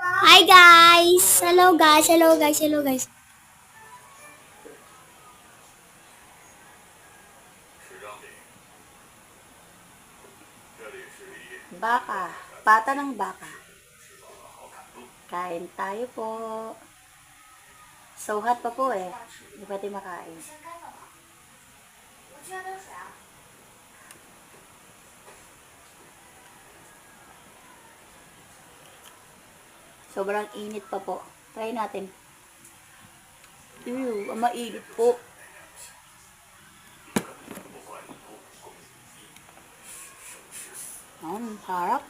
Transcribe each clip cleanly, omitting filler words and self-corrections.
Hi guys! Hello guys! Hello guys! Hello guys! Baka. Pata ng baka. Kain tayo po. Suhat pa po eh. Hindi pwede makain. Sobrang init pa po. Try natin. Ew, ang mainit po. Harap.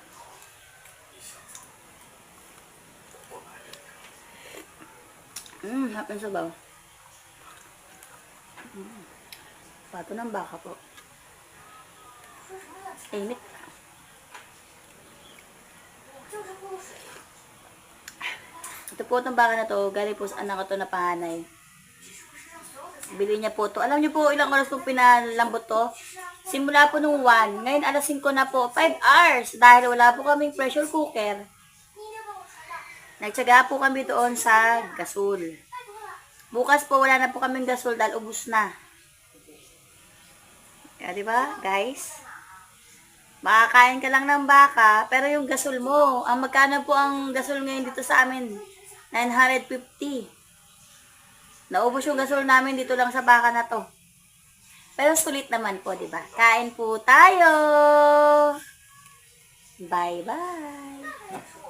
Harap ng sabaw. Pato ng baka po. Init. Ito po itong baka na to, galing po sa anak ko to na panganay. Bili niya po to. Alam niyo po ilang oras po pinalambot to? Simula po nung 1. Ngayon alas 5 na po. 5 hours. Dahil wala po kaming pressure cooker. Nagtsaga po kami doon sa gasol. Bukas po wala na po kaming gasol dahil ubos na. Kaya diba guys? Makakain ka lang ng baka, pero yung gasol mo, ang magkano po ang gasol ngayon dito sa amin? 950. Naubos yung gasol namin dito lang sa baka na to. Pero sulit naman po, di ba? Kain po tayo! Bye-bye!